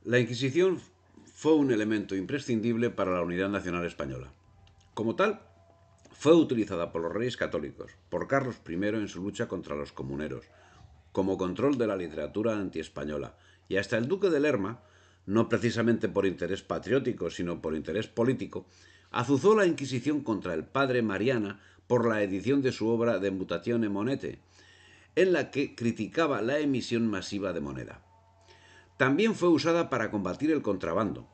La Inquisición fue un elemento imprescindible para la unidad nacional española. Como tal, fue utilizada por los reyes católicos, por Carlos I en su lucha contra los comuneros, como control de la literatura antiespañola, y hasta el duque de Lerma, no precisamente por interés patriótico, sino por interés político, azuzó la Inquisición contra el padre Mariana por la edición de su obra De Mutatione Monete, en la que criticaba la emisión masiva de moneda. También fue usada para combatir el contrabando.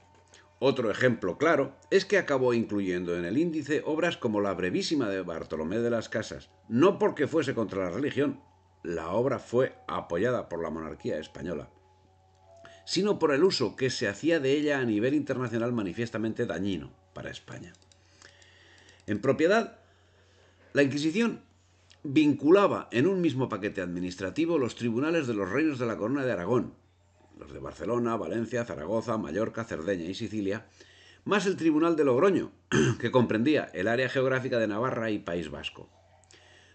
Otro ejemplo claro es que acabó incluyendo en el índice obras como la brevísima de Bartolomé de las Casas, no porque fuese contra la religión, la obra fue apoyada por la monarquía española, sino por el uso que se hacía de ella a nivel internacional manifiestamente dañino para España. En propiedad, la Inquisición vinculaba en un mismo paquete administrativo los tribunales de los reinos de la Corona de Aragón, los de Barcelona, Valencia, Zaragoza, Mallorca, Cerdeña y Sicilia, más el Tribunal de Logroño, que comprendía el área geográfica de Navarra y País Vasco.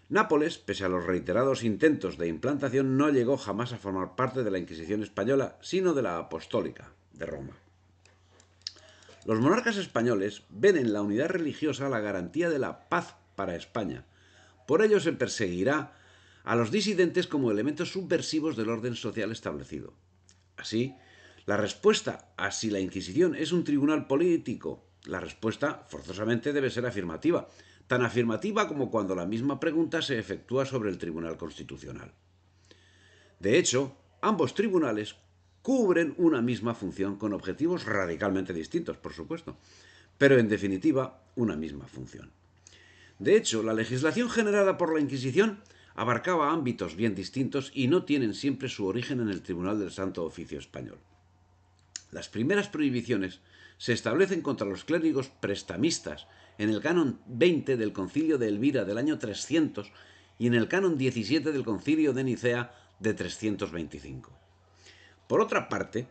Nápoles, pese a los reiterados intentos de implantación, no llegó jamás a formar parte de la Inquisición española, sino de la apostólica, de Roma. Los monarcas españoles ven en la unidad religiosa la garantía de la paz para España. Por ello se perseguirá a los disidentes como elementos subversivos del orden social establecido. Así, la respuesta a si la Inquisición es un tribunal político, la respuesta forzosamente debe ser afirmativa, tan afirmativa como cuando la misma pregunta se efectúa sobre el Tribunal Constitucional. De hecho, ambos tribunales cubren una misma función con objetivos radicalmente distintos, por supuesto, pero en definitiva una misma función. De hecho, la legislación generada por la Inquisición abarcaba ámbitos bien distintos y no tienen siempre su origen en el Tribunal del Santo Oficio español. Las primeras prohibiciones se establecen contra los clérigos prestamistas en el canon 20 del Concilio de Elvira del año 300 y en el canon 17 del Concilio de Nicea de 325. Por otra parte,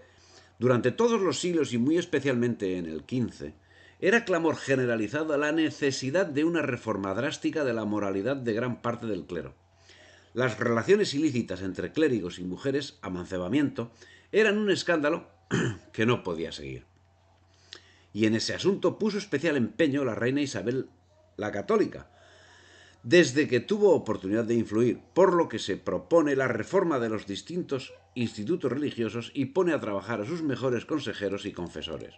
durante todos los siglos y muy especialmente en el XV, era clamor generalizado la necesidad de una reforma drástica de la moralidad de gran parte del clero. Las relaciones ilícitas entre clérigos y mujeres, amancebamiento, eran un escándalo que no podía seguir. Y en ese asunto puso especial empeño la reina Isabel la Católica, desde que tuvo oportunidad de influir, por lo que se propone la reforma de los distintos institutos religiosos y pone a trabajar a sus mejores consejeros y confesores.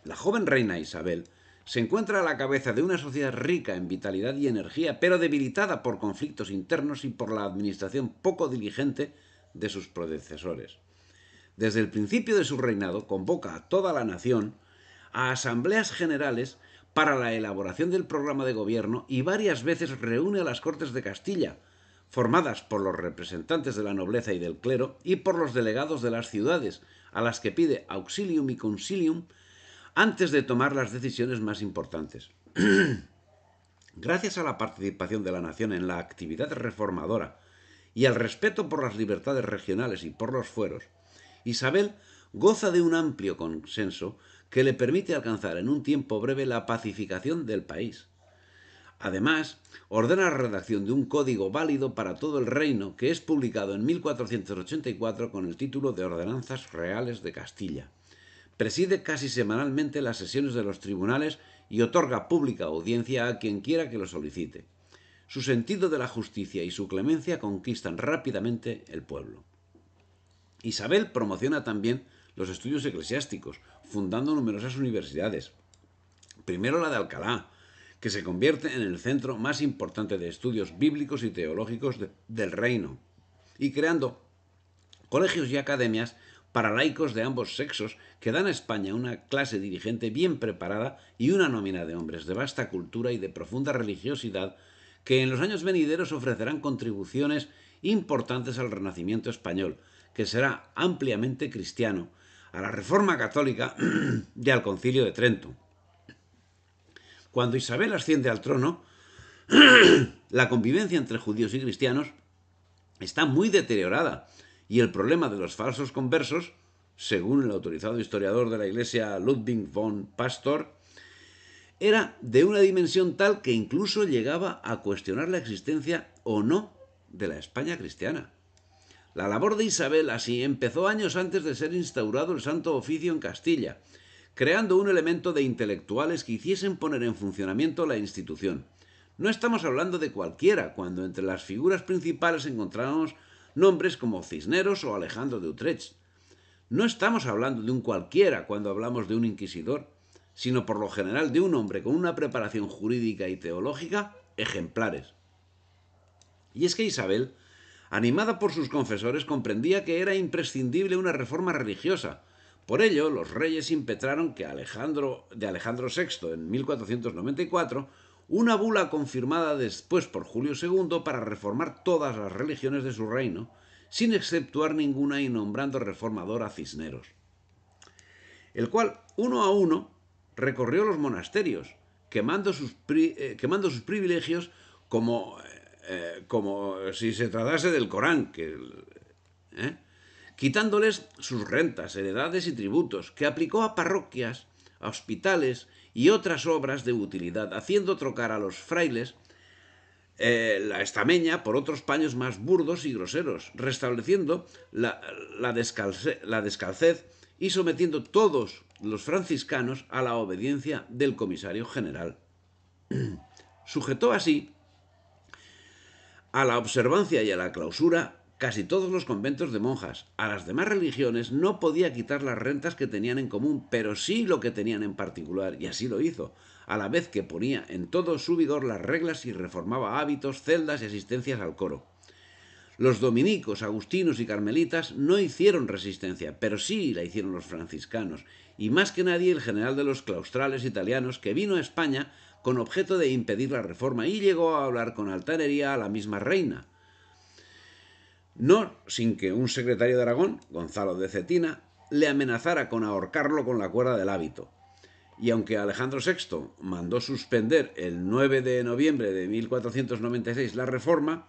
La joven reina Isabel se encuentra a la cabeza de una sociedad rica en vitalidad y energía, pero debilitada por conflictos internos y por la administración poco diligente de sus predecesores. Desde el principio de su reinado convoca a toda la nación a asambleas generales para la elaboración del programa de gobierno y varias veces reúne a las Cortes de Castilla, formadas por los representantes de la nobleza y del clero y por los delegados de las ciudades, a las que pide auxilium y consilium antes de tomar las decisiones más importantes. Gracias a la participación de la nación en la actividad reformadora y al respeto por las libertades regionales y por los fueros, Isabel goza de un amplio consenso que le permite alcanzar en un tiempo breve la pacificación del país. Además, ordena la redacción de un código válido para todo el reino que es publicado en 1484 con el título de Ordenanzas Reales de Castilla. Preside casi semanalmente las sesiones de los tribunales y otorga pública audiencia a quien quiera que lo solicite. Su sentido de la justicia y su clemencia conquistan rápidamente el pueblo. Isabel promociona también los estudios eclesiásticos, fundando numerosas universidades. Primero la de Alcalá, que se convierte en el centro más importante de estudios bíblicos y teológicos del reino, y creando colegios y academias para laicos de ambos sexos que dan a España una clase dirigente bien preparada y una nómina de hombres de vasta cultura y de profunda religiosidad que en los años venideros ofrecerán contribuciones importantes al Renacimiento español, que será ampliamente cristiano, a la Reforma Católica y al Concilio de Trento. Cuando Isabel asciende al trono, la convivencia entre judíos y cristianos está muy deteriorada y el problema de los falsos conversos, según el autorizado historiador de la Iglesia Ludwig von Pastor, era de una dimensión tal que incluso llegaba a cuestionar la existencia o no de la España cristiana. La labor de Isabel así empezó años antes de ser instaurado el Santo Oficio en Castilla, creando un elemento de intelectuales que hiciesen poner en funcionamiento la institución. No estamos hablando de cualquiera, cuando entre las figuras principales encontramos nombres como Cisneros o Alejandro de Utrecht. No estamos hablando de un cualquiera cuando hablamos de un inquisidor, sino por lo general de un hombre con una preparación jurídica y teológica ejemplares. Y es que Isabel, animada por sus confesores, comprendía que era imprescindible una reforma religiosa. Por ello, los reyes impetraron que Alejandro VI, en 1494, una bula confirmada después por Julio II para reformar todas las religiones de su reino, sin exceptuar ninguna y nombrando reformador a Cisneros, el cual, uno a uno, recorrió los monasterios, quemando sus privilegios como si se tratase del Corán, quitándoles sus rentas, heredades y tributos, que aplicó a parroquias, a hospitales y otras obras de utilidad, haciendo trocar a los frailes la estameña por otros paños más burdos y groseros, restableciendo la descalcez y sometiendo todos los franciscanos a la obediencia del comisario general. Sujetó así a la observancia y a la clausura casi todos los conventos de monjas. A las demás religiones no podía quitar las rentas que tenían en común, pero sí lo que tenían en particular, y así lo hizo, a la vez que ponía en todo su vigor las reglas y reformaba hábitos, celdas y asistencias al coro. Los dominicos, agustinos y carmelitas no hicieron resistencia, pero sí la hicieron los franciscanos, y más que nadie el general de los claustrales italianos, que vino a España con objeto de impedir la reforma y llegó a hablar con altanería a la misma reina. No sin que un secretario de Aragón, Gonzalo de Cetina, le amenazara con ahorcarlo con la cuerda del hábito. Y aunque Alejandro VI mandó suspender el 9 de noviembre de 1496 la reforma,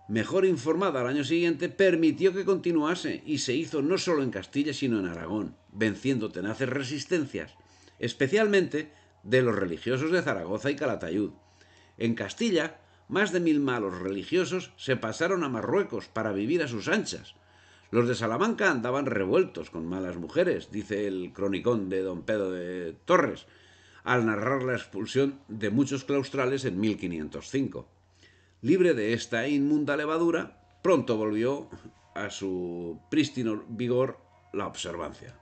mejor informada al año siguiente, permitió que continuase y se hizo no solo en Castilla sino en Aragón, venciendo tenaces resistencias, especialmente de los religiosos de Zaragoza y Calatayud. En Castilla, más de 1000 malos religiosos se pasaron a Marruecos para vivir a sus anchas. Los de Salamanca andaban revueltos con malas mujeres, dice el cronicón de don Pedro de Torres, al narrar la expulsión de muchos claustrales en 1505. Libre de esta inmunda levadura, pronto volvió a su prístino vigor la observancia.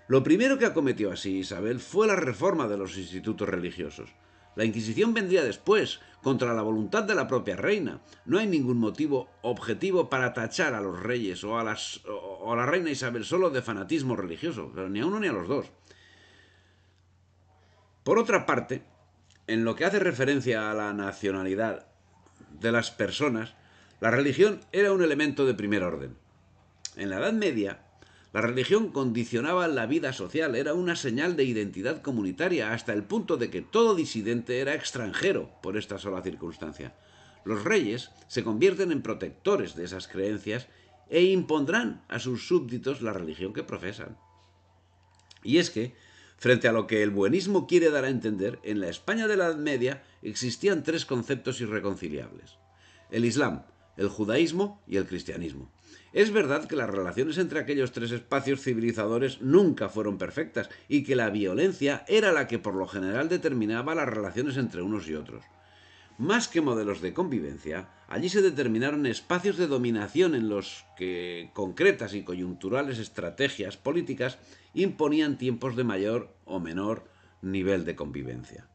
Lo primero que acometió así Isabel fue la reforma de los institutos religiosos. La Inquisición vendría después, contra la voluntad de la propia reina. No hay ningún motivo objetivo para tachar a los reyes o a la reina Isabel solo de fanatismo religioso, pero ni a uno ni a los dos. Por otra parte, en lo que hace referencia a la nacionalidad de las personas, la religión era un elemento de primer orden. En la Edad Media, la religión condicionaba la vida social, era una señal de identidad comunitaria, hasta el punto de que todo disidente era extranjero por esta sola circunstancia. Los reyes se convierten en protectores de esas creencias e impondrán a sus súbditos la religión que profesan. Y es que, frente a lo que el buenismo quiere dar a entender, en la España de la Edad Media existían tres conceptos irreconciliables: el Islam, el judaísmo y el cristianismo. Es verdad que las relaciones entre aquellos tres espacios civilizadores nunca fueron perfectas y que la violencia era la que por lo general determinaba las relaciones entre unos y otros. Más que modelos de convivencia, allí se determinaron espacios de dominación en los que concretas y coyunturales estrategias políticas imponían tiempos de mayor o menor nivel de convivencia.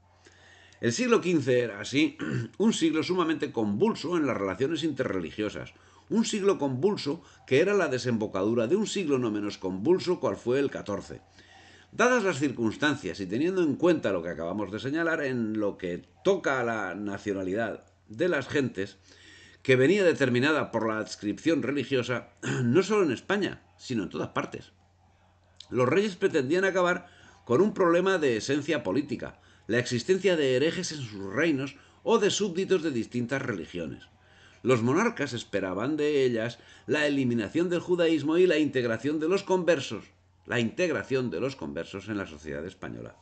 El siglo XV era así un siglo sumamente convulso en las relaciones interreligiosas, un siglo convulso que era la desembocadura de un siglo no menos convulso cual fue el XIV. Dadas las circunstancias y teniendo en cuenta lo que acabamos de señalar en lo que toca a la nacionalidad de las gentes, que venía determinada por la adscripción religiosa, no solo en España, sino en todas partes. Los reyes pretendían acabar con un problema de esencia política, la existencia de herejes en sus reinos o de súbditos de distintas religiones. Los monarcas esperaban de ellas la eliminación del judaísmo y la integración de los conversos en la sociedad española.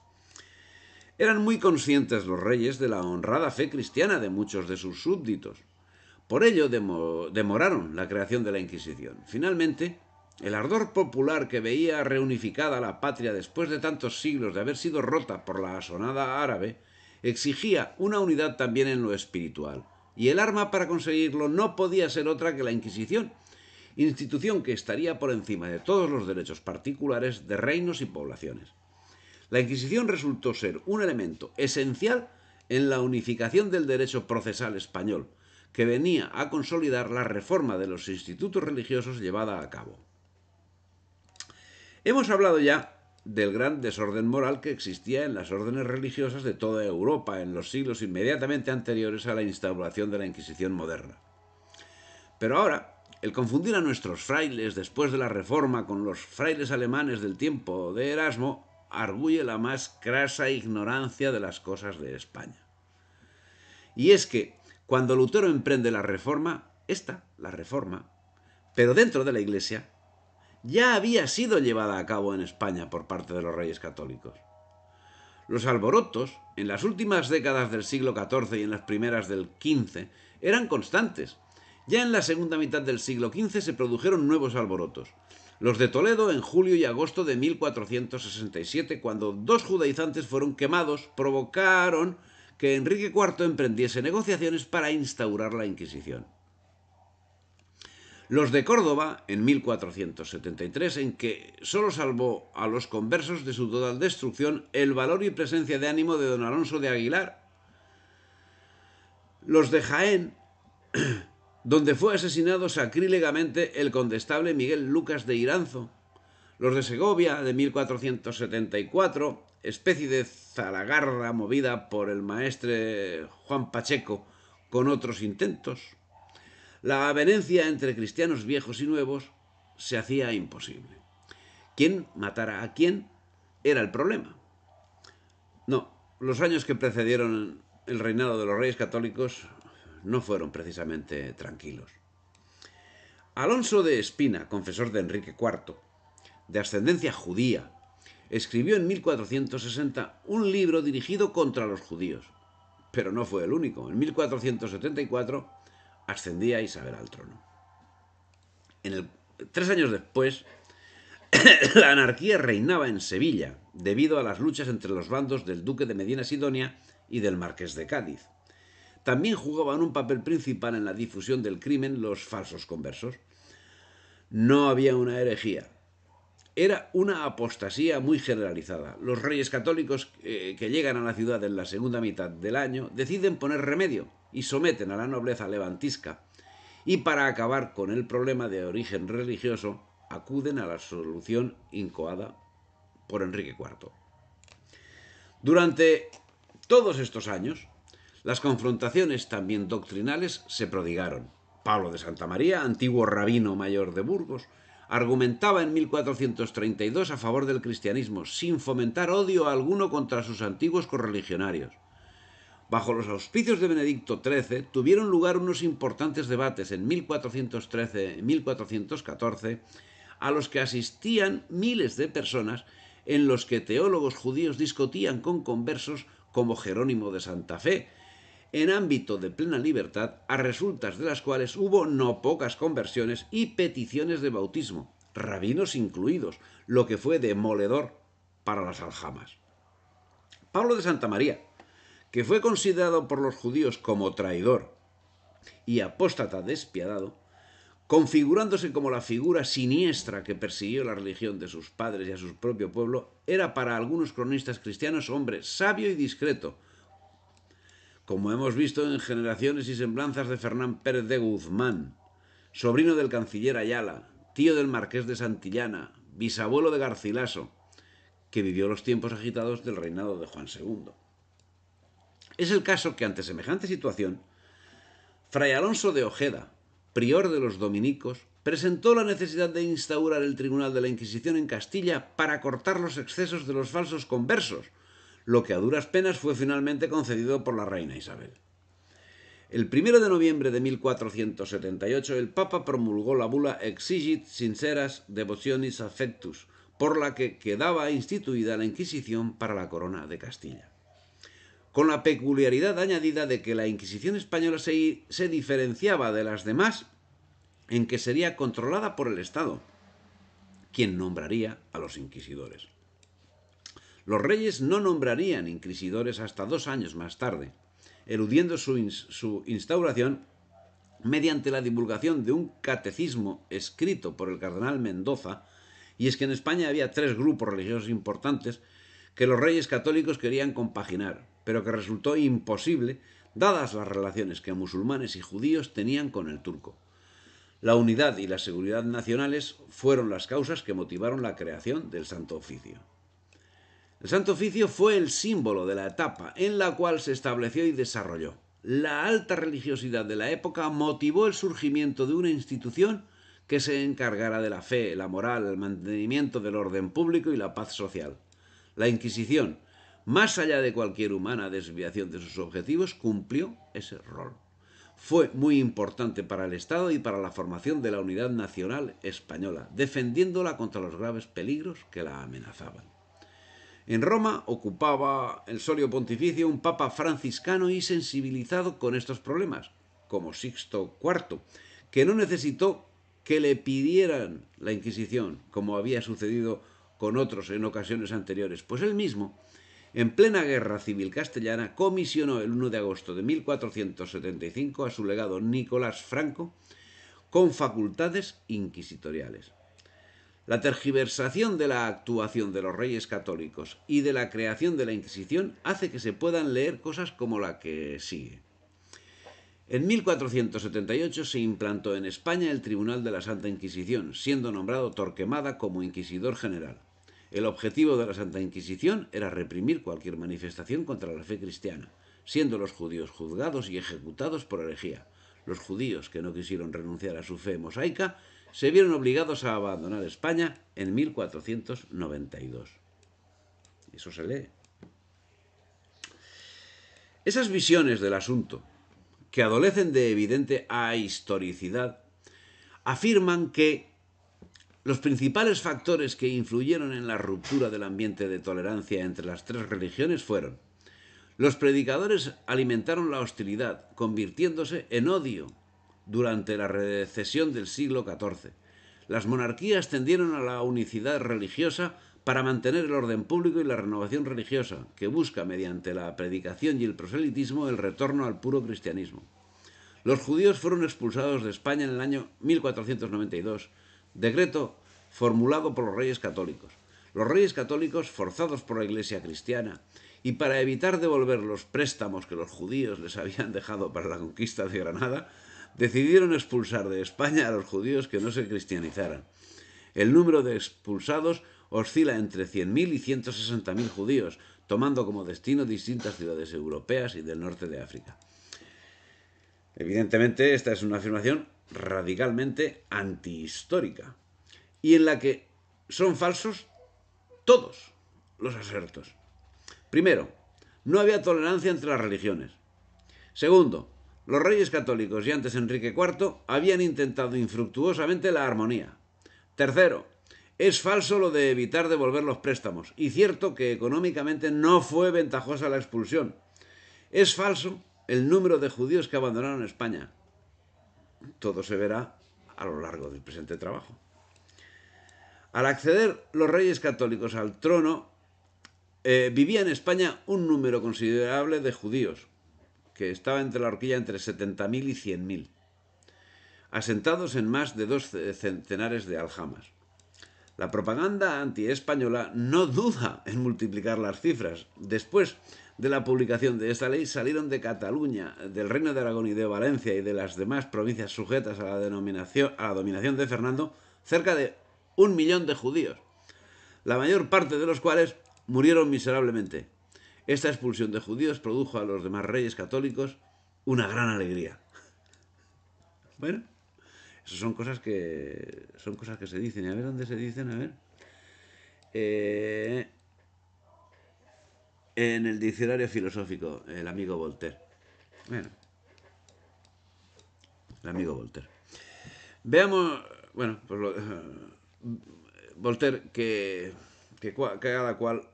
Eran muy conscientes los reyes de la honrada fe cristiana de muchos de sus súbditos. Por ello demoraron la creación de la Inquisición. Finalmente, el ardor popular que veía reunificada la patria después de tantos siglos de haber sido rota por la asonada árabe, exigía una unidad también en lo espiritual, y el arma para conseguirlo no podía ser otra que la Inquisición, institución que estaría por encima de todos los derechos particulares de reinos y poblaciones. La Inquisición resultó ser un elemento esencial en la unificación del derecho procesal español, que venía a consolidar la reforma de los institutos religiosos llevada a cabo. Hemos hablado ya del gran desorden moral que existía en las órdenes religiosas de toda Europa en los siglos inmediatamente anteriores a la instauración de la Inquisición moderna. Pero ahora, el confundir a nuestros frailes después de la Reforma con los frailes alemanes del tiempo de Erasmo arguye la más crasa ignorancia de las cosas de España. Y es que, cuando Lutero emprende la Reforma, la Reforma, pero dentro de la Iglesia, ya había sido llevada a cabo en España por parte de los reyes católicos. Los alborotos, en las últimas décadas del siglo XIV y en las primeras del XV, eran constantes. Ya en la segunda mitad del siglo XV se produjeron nuevos alborotos. Los de Toledo en julio y agosto de 1467, cuando 2 judaizantes fueron quemados, provocaron que Enrique IV emprendiese negociaciones para instaurar la Inquisición. Los de Córdoba, en 1473, en que solo salvó a los conversos de su total destrucción el valor y presencia de ánimo de don Alonso de Aguilar. Los de Jaén, donde fue asesinado sacrílegamente el condestable Miguel Lucas de Iranzo. Los de Segovia, de 1474, especie de zalagarra movida por el maestre Juan Pacheco con otros intentos. La avenencia entre cristianos viejos y nuevos se hacía imposible. ¿Quién matara a quién era el problema? No, los años que precedieron el reinado de los reyes católicos no fueron precisamente tranquilos. Alonso de Espina, confesor de Enrique IV, de ascendencia judía, escribió en 1460 un libro dirigido contra los judíos. Pero no fue el único. En 1474 ascendía Isabel al trono. 3 años después, la anarquía reinaba en Sevilla, debido a las luchas entre los bandos del duque de Medina Sidonia y del marqués de Cádiz. También jugaban un papel principal en la difusión del crimen los falsos conversos. No había una herejía. Era una apostasía muy generalizada. Los reyes católicos que llegan a la ciudad en la segunda mitad del año deciden poner remedio y someten a la nobleza levantisca. Y para acabar con el problema de origen religioso, acuden a la solución incoada por Enrique IV. Durante todos estos años, las confrontaciones también doctrinales se prodigaron. Pablo de Santa María, antiguo rabino mayor de Burgos, argumentaba en 1432 a favor del cristianismo, sin fomentar odio alguno contra sus antiguos correligionarios. Bajo los auspicios de Benedicto XIII tuvieron lugar unos importantes debates en 1413 y 1414, a los que asistían miles de personas, en los que teólogos judíos discutían con conversos como Jerónimo de Santa Fe, en ámbito de plena libertad, a resultas de las cuales hubo no pocas conversiones y peticiones de bautismo, rabinos incluidos, lo que fue demoledor para las aljamas. Pablo de Santa María, que fue considerado por los judíos como traidor y apóstata despiadado, configurándose como la figura siniestra que persiguió la religión de sus padres y a su propio pueblo, era para algunos cronistas cristianos hombre sabio y discreto, como hemos visto en Generaciones y Semblanzas de Fernán Pérez de Guzmán, sobrino del canciller Ayala, tío del marqués de Santillana, bisabuelo de Garcilaso, que vivió los tiempos agitados del reinado de Juan II. Es el caso que ante semejante situación, Fray Alonso de Ojeda, prior de los dominicos, presentó la necesidad de instaurar el Tribunal de la Inquisición en Castilla para cortar los excesos de los falsos conversos, lo que a duras penas fue finalmente concedido por la reina Isabel. El 1 de noviembre de 1478 el Papa promulgó la bula Exigit Sinceras Devotionis Affectus, por la que quedaba instituida la Inquisición para la corona de Castilla. con la peculiaridad añadida de que la Inquisición española se diferenciaba de las demás en que sería controlada por el Estado, quien nombraría a los inquisidores. Los reyes no nombrarían inquisidores hasta 2 años más tarde, eludiendo su instauración mediante la divulgación de un catecismo escrito por el cardenal Mendoza. Y es que en España había 3 grupos religiosos importantes que los reyes católicos querían compaginar, pero que resultó imposible dadas las relaciones que musulmanes y judíos tenían con el turco. La unidad y la seguridad nacionales fueron las causas que motivaron la creación del Santo Oficio. El Santo Oficio fue el símbolo de la etapa en la cual se estableció y desarrolló. La alta religiosidad de la época motivó el surgimiento de una institución que se encargara de la fe, la moral, el mantenimiento del orden público y la paz social. La Inquisición, más allá de cualquier humana desviación de sus objetivos, cumplió ese rol. Fue muy importante para el Estado y para la formación de la unidad nacional española, defendiéndola contra los graves peligros que la amenazaban. En Roma ocupaba el solio pontificio un papa franciscano y sensibilizado con estos problemas, como Sixto IV, que no necesitó que le pidieran la Inquisición, como había sucedido con otros en ocasiones anteriores, pues él mismo, en plena guerra civil castellana, comisionó el 1 de agosto de 1475 a su legado Nicolás Franco con facultades inquisitoriales. La tergiversación de la actuación de los reyes católicos y de la creación de la Inquisición hace que se puedan leer cosas como la que sigue. En 1478 se implantó en España el Tribunal de la Santa Inquisición, siendo nombrado Torquemada como inquisidor general. El objetivo de la Santa Inquisición era reprimir cualquier manifestación contra la fe cristiana, siendo los judíos juzgados y ejecutados por herejía. Los judíos que no quisieron renunciar a su fe mosaica se vieron obligados a abandonar España en 1492. Eso se lee. Esas visiones del asunto, que adolecen de evidente ahistoricidad, afirman que los principales factores que influyeron en la ruptura del ambiente de tolerancia entre las 3 religiones fueron: los predicadores alimentaron la hostilidad, convirtiéndose en odio durante la recesión del siglo XIV. Las monarquías tendieron a la unicidad religiosa para mantener el orden público y la renovación religiosa, que busca mediante la predicación y el proselitismo el retorno al puro cristianismo. Los judíos fueron expulsados de España en el año 1492, decreto formulado por los reyes católicos. Los reyes católicos, forzados por la Iglesia cristiana, y para evitar devolver los préstamos que los judíos les habían dejado para la conquista de Granada, decidieron expulsar de España a los judíos que no se cristianizaran. El número de expulsados oscila entre 100.000 y 160.000 judíos, tomando como destino distintas ciudades europeas y del norte de África. Evidentemente, esta es una afirmación radicalmente antihistórica y en la que son falsos todos los asertos. Primero, no había tolerancia entre las religiones. Segundo, los reyes católicos y antes Enrique IV habían intentado infructuosamente la armonía. Tercero, es falso lo de evitar devolver los préstamos, y cierto que económicamente no fue ventajosa la expulsión. Es falso el número de judíos que abandonaron España. Todo se verá a lo largo del presente trabajo. Al acceder los reyes católicos al trono, vivía en España un número considerable de judíos, que estaba entre la horquilla entre 70.000 y 100.000, asentados en más de 2 centenares de aljamas. La propaganda antiespañola no duda en multiplicar las cifras. Después de la publicación de esta ley salieron de Cataluña, del Reino de Aragón y de Valencia y de las demás provincias sujetas a la dominación de Fernando cerca de 1 millón de judíos, la mayor parte de los cuales murieron miserablemente. Esta expulsión de judíos produjo a los demás reyes católicos una gran alegría. Bueno, esas son cosas que se dicen. A ver dónde se dicen, a ver. En el diccionario filosófico, el amigo Voltaire. Bueno, el amigo Voltaire. Veamos, bueno, pues Voltaire que cada cual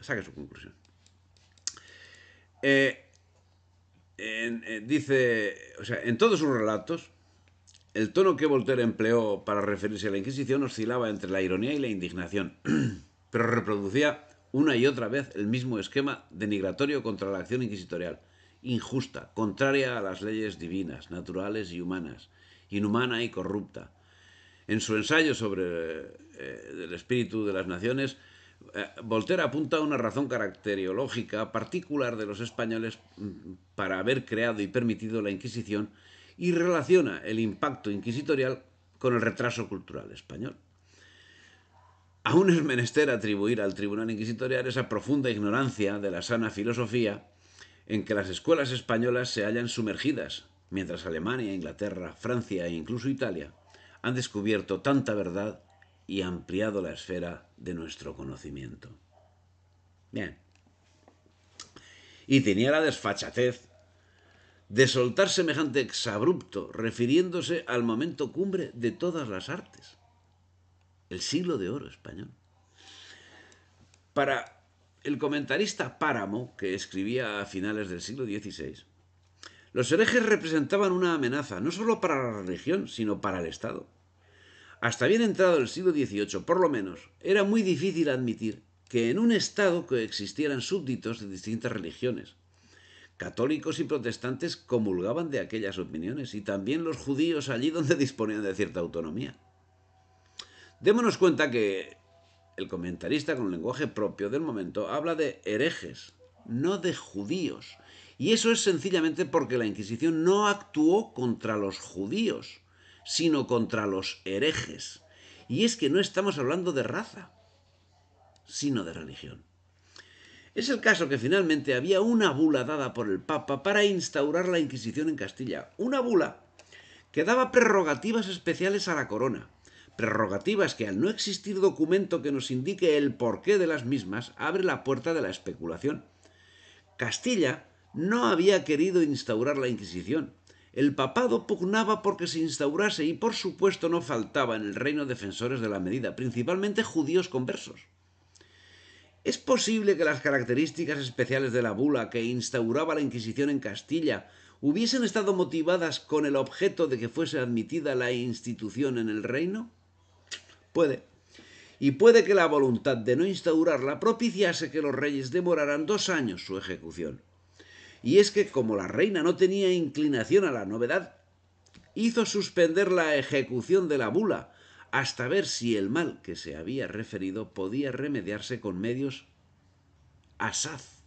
saque su conclusión. Eh, dice, o sea, en todos sus relatos, el tono que Voltaire empleó para referirse a la Inquisición oscilaba entre la ironía y la indignación, pero reproducía una y otra vez el mismo esquema denigratorio contra la acción inquisitorial, injusta, contraria a las leyes divinas, naturales y humanas, inhumana y corrupta. En su ensayo sobre el espíritu de las naciones, Voltaire apunta a una razón caracteriológica particular de los españoles para haber creado y permitido la Inquisición y relaciona el impacto inquisitorial con el retraso cultural español. Aún es menester atribuir al Tribunal Inquisitorial esa profunda ignorancia de la sana filosofía en que las escuelas españolas se hallan sumergidas, mientras Alemania, Inglaterra, Francia e incluso Italia han descubierto tanta verdad y ampliado la esfera de nuestro conocimiento. Bien. Y tenía la desfachatez de soltar semejante exabrupto refiriéndose al momento cumbre de todas las artes, el siglo de oro español. Para el comentarista Páramo, que escribía a finales del siglo XVI, los herejes representaban una amenaza no solo para la religión, sino para el Estado. Hasta bien entrado el siglo XVIII, por lo menos, era muy difícil admitir que en un Estado coexistieran súbditos de distintas religiones. Católicos y protestantes comulgaban de aquellas opiniones, y también los judíos allí donde disponían de cierta autonomía. Démonos cuenta que el comentarista con lenguaje propio del momento habla de herejes, no de judíos. Y eso es sencillamente porque la Inquisición no actuó contra los judíos, sino contra los herejes. Y es que no estamos hablando de raza, sino de religión. Es el caso que finalmente había una bula dada por el Papa para instaurar la Inquisición en Castilla. Una bula que daba prerrogativas especiales a la corona. Prerrogativas que, al no existir documento que nos indique el porqué de las mismas, abre la puerta de la especulación. Castilla no había querido instaurar la Inquisición. El papado pugnaba porque se instaurase y, por supuesto, no faltaba en el reino defensores de la medida, principalmente judíos conversos. ¿Es posible que las características especiales de la bula que instauraba la Inquisición en Castilla hubiesen estado motivadas con el objeto de que fuese admitida la institución en el reino? Puede. Y puede que la voluntad de no instaurarla propiciase que los reyes demoraran 2 años su ejecución. Y es que, como la reina no tenía inclinación a la novedad, hizo suspender la ejecución de la bula hasta ver si el mal que se había referido podía remediarse con medios asaz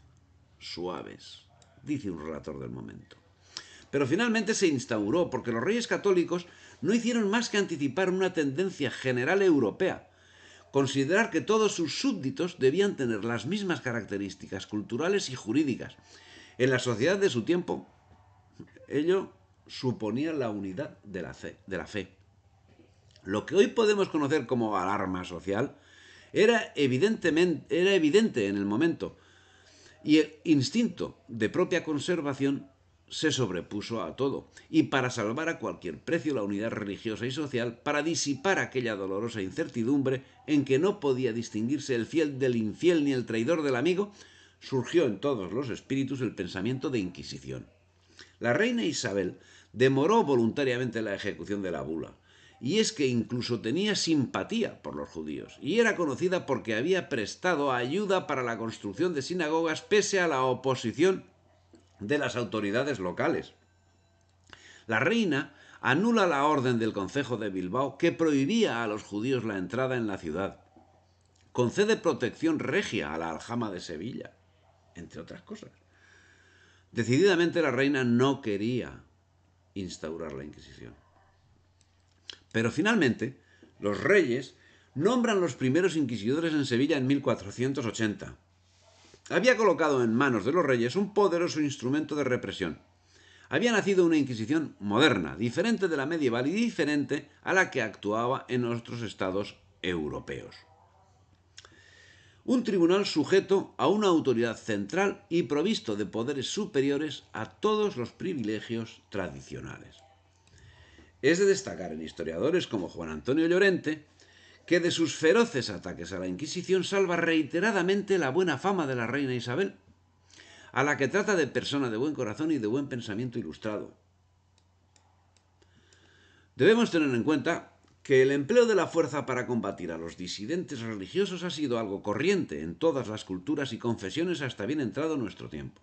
suaves, dice un relator del momento. Pero finalmente se instauró porque los reyes católicos no hicieron más que anticipar una tendencia general europea, considerar que todos sus súbditos debían tener las mismas características culturales y jurídicas. En la sociedad de su tiempo, ello suponía la unidad de la fe. Lo que hoy podemos conocer como alarma social era evidente en el momento, y el instinto de propia conservación se sobrepuso a todo, y para salvar a cualquier precio la unidad religiosa y social, para disipar aquella dolorosa incertidumbre en que no podía distinguirse el fiel del infiel ni el traidor del amigo, surgió en todos los espíritus el pensamiento de Inquisición. La reina Isabel demoró voluntariamente la ejecución de la bula, y es que incluso tenía simpatía por los judíos, y era conocida porque había prestado ayuda para la construcción de sinagogas pese a la oposición de las autoridades locales. La reina anula la orden del Concejo de Bilbao que prohibía a los judíos la entrada en la ciudad. Concede protección regia a la aljama de Sevilla, entre otras cosas. Decididamente la reina no quería instaurar la Inquisición. Pero finalmente, los reyes nombran los primeros inquisidores en Sevilla en 1480. Había colocado en manos de los reyes un poderoso instrumento de represión. Había nacido una Inquisición moderna, diferente de la medieval y diferente a la que actuaba en otros estados europeos. Un tribunal sujeto a una autoridad central y provisto de poderes superiores a todos los privilegios tradicionales. Es de destacar en historiadores como Juan Antonio Llorente que de sus feroces ataques a la Inquisición salva reiteradamente la buena fama de la reina Isabel. a la que trata de persona de buen corazón y de buen pensamiento ilustrado. Debemos tener en cuenta que el empleo de la fuerza para combatir a los disidentes religiosos ha sido algo corriente en todas las culturas y confesiones hasta bien entrado nuestro tiempo.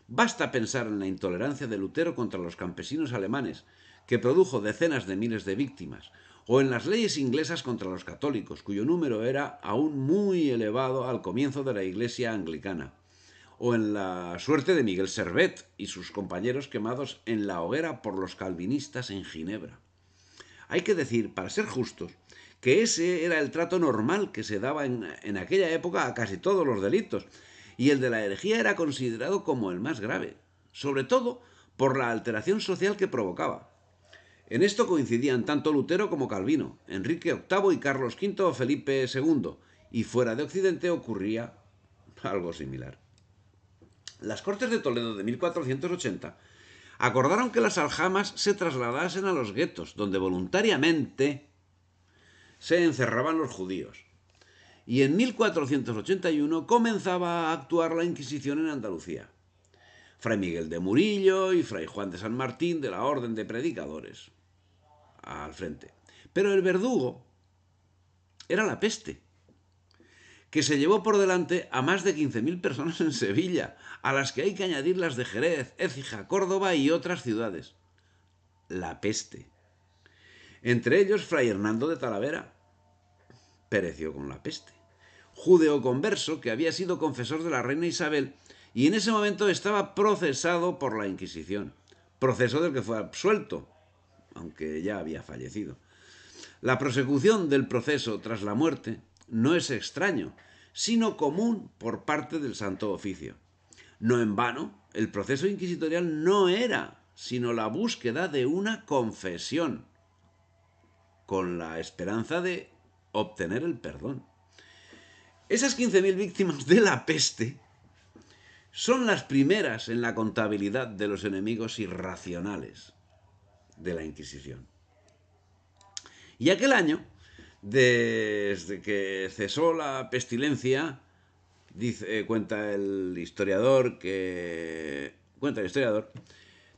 Basta pensar en la intolerancia de Lutero contra los campesinos alemanes, que produjo decenas de miles de víctimas, o en las leyes inglesas contra los católicos, cuyo número era aún muy elevado al comienzo de la Iglesia anglicana, o en la suerte de Miguel Servet y sus compañeros quemados en la hoguera por los calvinistas en Ginebra. Hay que decir, para ser justos, que ese era el trato normal que se daba en aquella época a casi todos los delitos, y el de la herejía era considerado como el más grave, sobre todo por la alteración social que provocaba. En esto coincidían tanto Lutero como Calvino, Enrique VIII y Carlos V o Felipe II, y fuera de Occidente ocurría algo similar. Las Cortes de Toledo de 1480 acordaron que las aljamas se trasladasen a los guetos, donde voluntariamente se encerraban los judíos. Y en 1481 comenzaba a actuar la Inquisición en Andalucía. Fray Miguel de Murillo y Fray Juan de San Martín de la Orden de Predicadores al frente. Pero el verdugo era la peste, que se llevó por delante a más de 15.000 personas en Sevilla, a las que hay que añadir las de Jerez, Écija, Córdoba y otras ciudades. La peste. Entre ellos, Fray Hernando de Talavera pereció con la peste. Judeoconverso que había sido confesor de la reina Isabel y en ese momento estaba procesado por la Inquisición, proceso del que fue absuelto, aunque ya había fallecido. La prosecución del proceso tras la muerte no es extraño, sino común por parte del Santo Oficio. No en vano, el proceso inquisitorial no era sino la búsqueda de una confesión, con la esperanza de obtener el perdón. Esas 15.000 víctimas de la peste son las primeras en la contabilidad de los enemigos irracionales de la Inquisición. Y aquel año, desde que cesó la pestilencia, cuenta el historiador,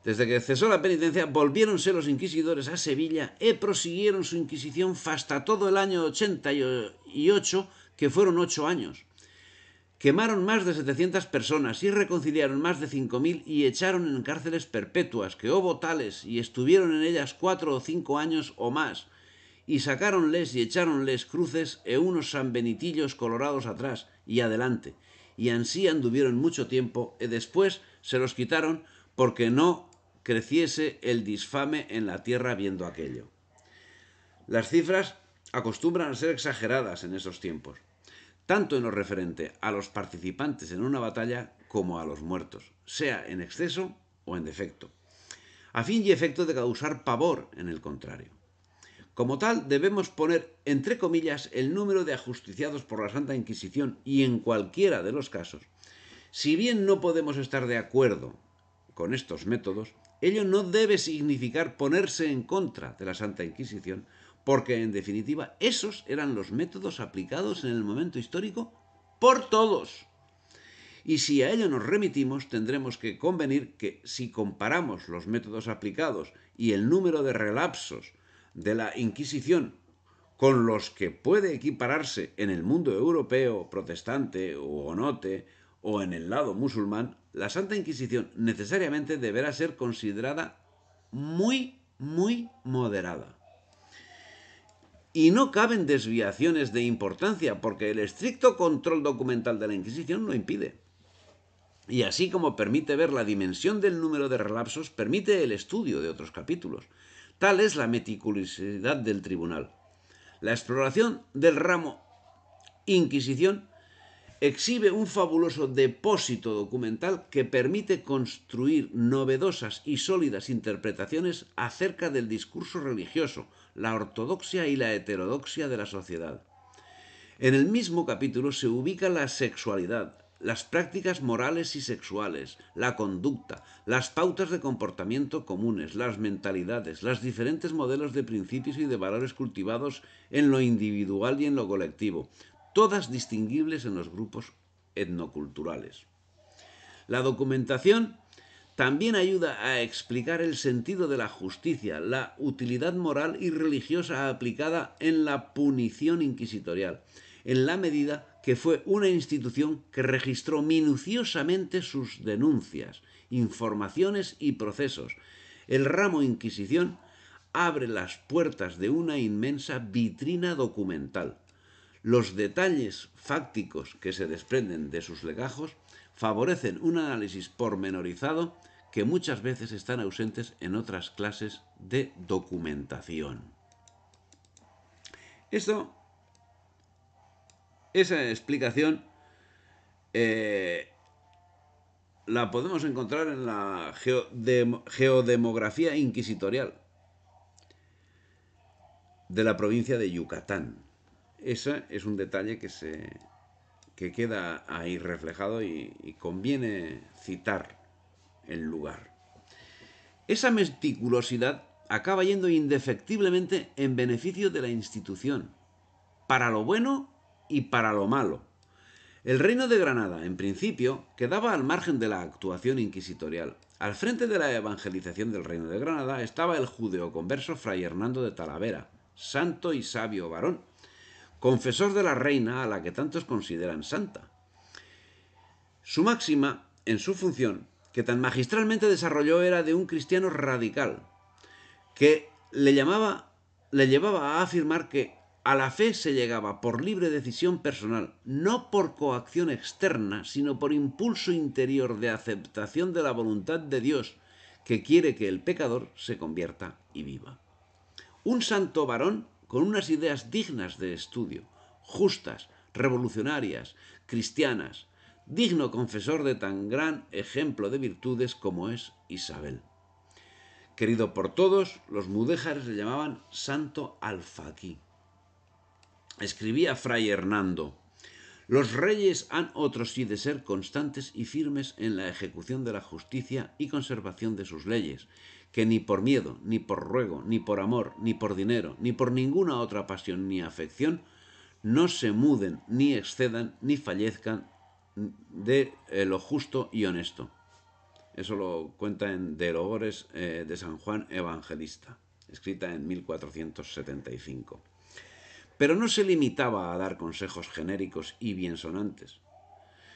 desde que cesó la penitencia, volviéronse los inquisidores a Sevilla e prosiguieron su inquisición hasta todo el año 88, que fueron 8 años. Quemaron más de 700 personas y reconciliaron más de 5.000 y echaron en cárceles perpetuas, que hubo tales, y estuvieron en ellas 4 o 5 años o más, y sacáronles y echáronles cruces e unos sanbenitillos colorados atrás y adelante, y ansí anduvieron mucho tiempo, y después se los quitaron porque no creciese el disfame en la tierra viendo aquello. Las cifras acostumbran a ser exageradas en esos tiempos, tanto en lo referente a los participantes en una batalla como a los muertos, sea en exceso o en defecto, a fin y efecto de causar pavor en el contrario. Como tal, debemos poner entre comillas el número de ajusticiados por la Santa Inquisición y en cualquiera de los casos. Si bien no podemos estar de acuerdo con estos métodos, ello no debe significar ponerse en contra de la Santa Inquisición, porque en definitiva esos eran los métodos aplicados en el momento histórico por todos. Y si a ello nos remitimos, tendremos que convenir que si comparamos los métodos aplicados y el número de relapsos de la Inquisición con los que puede equipararse en el mundo europeo, protestante o onote, o en el lado musulmán, la Santa Inquisición necesariamente deberá ser considerada muy, muy moderada. Y no caben desviaciones de importancia, porque el estricto control documental de la Inquisición lo impide. Y así como permite ver la dimensión del número de relapsos, permite el estudio de otros capítulos. Tal es la meticulosidad del tribunal. La exploración del ramo Inquisición exhibe un fabuloso depósito documental que permite construir novedosas y sólidas interpretaciones acerca del discurso religioso, la ortodoxia y la heterodoxia de la sociedad. En el mismo capítulo se ubica la sexualidad, las prácticas morales y sexuales, la conducta, las pautas de comportamiento comunes, las mentalidades, los diferentes modelos de principios y de valores cultivados en lo individual y en lo colectivo, todas distinguibles en los grupos etnoculturales. La documentación también ayuda a explicar el sentido de la justicia, la utilidad moral y religiosa aplicada en la punición inquisitorial, en la medida que fue una institución que registró minuciosamente sus denuncias, informaciones y procesos. El ramo Inquisición abre las puertas de una inmensa vitrina documental. Los detalles fácticos que se desprenden de sus legajos favorecen un análisis pormenorizado que muchas veces están ausentes en otras clases de documentación. Esa explicación la podemos encontrar en la geodemografía inquisitorial de la provincia de Yucatán. Ese es un detalle que queda ahí reflejado y conviene citar el lugar. Esa meticulosidad acaba yendo indefectiblemente en beneficio de la institución, para lo bueno y para lo malo. El reino de Granada, en principio, quedaba al margen de la actuación inquisitorial. Al frente de la evangelización del reino de Granada estaba el judeoconverso Fray Hernando de Talavera, santo y sabio varón, confesor de la reina a la que tantos consideran santa. Su máxima, en su función, que tan magistralmente desarrolló, era de un cristiano radical, que le llevaba a afirmar que a la fe se llegaba por libre decisión personal, no por coacción externa, sino por impulso interior de aceptación de la voluntad de Dios, que quiere que el pecador se convierta y viva. Un santo varón con unas ideas dignas de estudio, justas, revolucionarias, cristianas, digno confesor de tan gran ejemplo de virtudes como es Isabel. Querido por todos, los mudéjares le llamaban Santo Alfaquí. Escribía Fray Hernando: los reyes han otros sí de ser constantes y firmes en la ejecución de la justicia y conservación de sus leyes, que ni por miedo, ni por ruego, ni por amor, ni por dinero, ni por ninguna otra pasión ni afección, no se muden, ni excedan, ni fallezcan de lo justo y honesto. Eso lo cuenta en De Logores de San Juan Evangelista, escrita en 1475. Pero no se limitaba a dar consejos genéricos y biensonantes,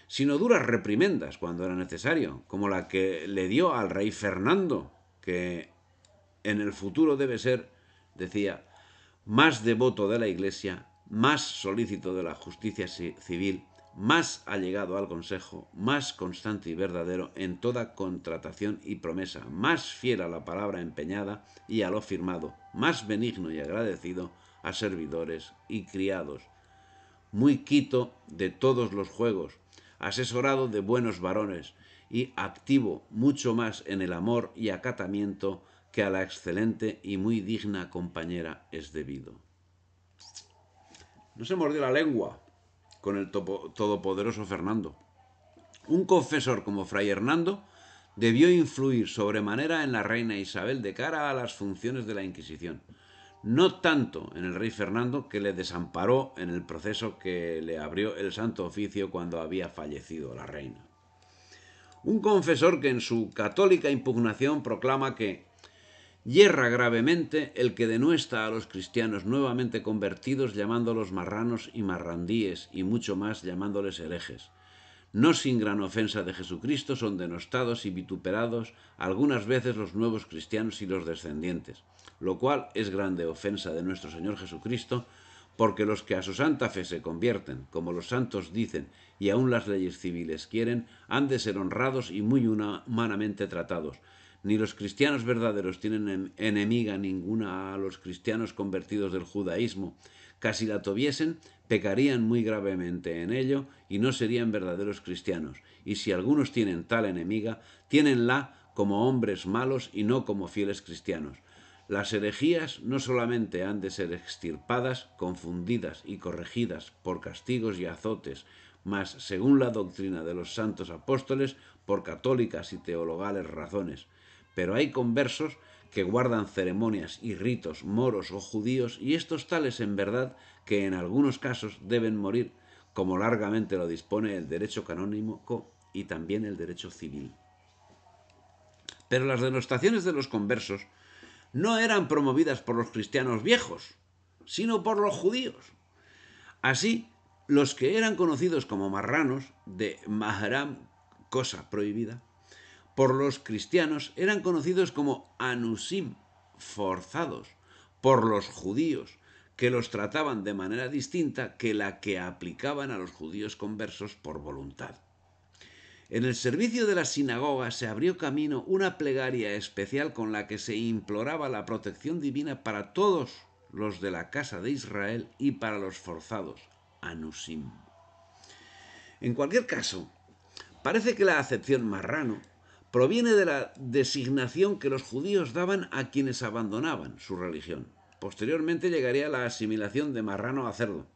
sino duras reprimendas cuando era necesario, como la que le dio al rey Fernando, que en el futuro debe ser, decía, más devoto de la Iglesia, más solícito de la justicia civil, más allegado al consejo, más constante y verdadero en toda contratación y promesa, más fiel a la palabra empeñada y a lo firmado, más benigno y agradecido a servidores y criados, muy quito de todos los juegos, asesorado de buenos varones y activo mucho más en el amor y acatamiento que a la excelente y muy digna compañera es debido. No se mordió la lengua con el todopoderoso Fernando. Un confesor como Fray Hernando debió influir sobremanera en la reina Isabel de cara a las funciones de la Inquisición. No tanto en el rey Fernando, que le desamparó en el proceso que le abrió el Santo Oficio cuando había fallecido la reina. Un confesor que en su católica impugnación proclama que yerra gravemente el que denuesta a los cristianos nuevamente convertidos llamándolos marranos y marrandíes y mucho más llamándoles herejes. No sin gran ofensa de Jesucristo son denostados y vituperados algunas veces los nuevos cristianos y los descendientes, lo cual es grande ofensa de nuestro Señor Jesucristo, porque los que a su santa fe se convierten, como los santos dicen y aun las leyes civiles quieren, han de ser honrados y muy humanamente tratados. Ni los cristianos verdaderos tienen enemiga ninguna a los cristianos convertidos del judaísmo. Casi la tuviesen, pecarían muy gravemente en ello y no serían verdaderos cristianos. Y si algunos tienen tal enemiga, tiénenla como hombres malos y no como fieles cristianos. Las herejías no solamente han de ser extirpadas, confundidas y corregidas por castigos y azotes, mas, según la doctrina de los santos apóstoles, por católicas y teologales razones. Pero hay conversos que guardan ceremonias y ritos moros o judíos, y estos tales en verdad que en algunos casos deben morir, como largamente lo dispone el derecho canónico y también el derecho civil. Pero las denostaciones de los conversos no eran promovidas por los cristianos viejos, sino por los judíos. Así, los que eran conocidos como marranos, de Mahram, cosa prohibida, por los cristianos eran conocidos como anusim, forzados, por los judíos, que los trataban de manera distinta que la que aplicaban a los judíos conversos por voluntad. En el servicio de la sinagoga se abrió camino una plegaria especial con la que se imploraba la protección divina para todos los de la casa de Israel y para los forzados, anusim. En cualquier caso, parece que la acepción marrano proviene de la designación que los judíos daban a quienes abandonaban su religión. Posteriormente llegaría la asimilación de marrano a cerdo.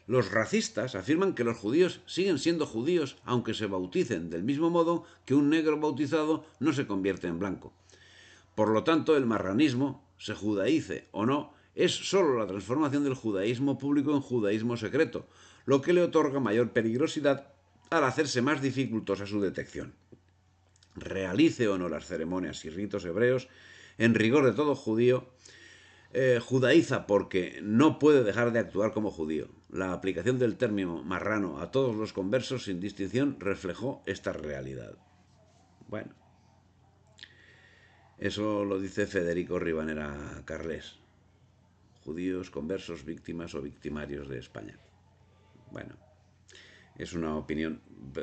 Los racistas afirman que los judíos siguen siendo judíos aunque se bauticen, del mismo modo que un negro bautizado no se convierte en blanco. Por lo tanto, el marranismo, se judaice o no, es sólo la transformación del judaísmo público en judaísmo secreto, lo que le otorga mayor peligrosidad al hacerse más dificultosa su detección. Realice o no las ceremonias y ritos hebreos, en rigor de todo judío, judaiza porque no puede dejar de actuar como judío. La aplicación del término marrano a todos los conversos sin distinción reflejó esta realidad. Bueno, eso lo dice Federico Ribanera Carles. Judíos, conversos, víctimas o victimarios de España. Bueno, es una opinión,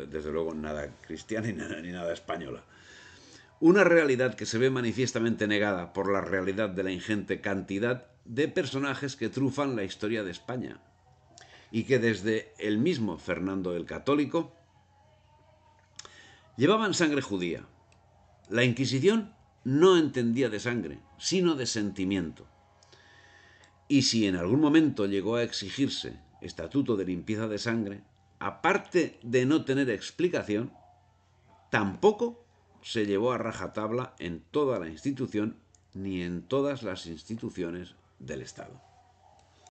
desde luego, nada cristiana ni nada española. Una realidad que se ve manifiestamente negada por la realidad de la ingente cantidad de personajes que trufan la historia de España y que desde el mismo Fernando el Católico llevaban sangre judía. La Inquisición no entendía de sangre, sino de sentimiento. Y si en algún momento llegó a exigirse estatuto de limpieza de sangre, aparte de no tener explicación, tampoco se llevó a rajatabla en toda la institución ni en todas las instituciones del Estado.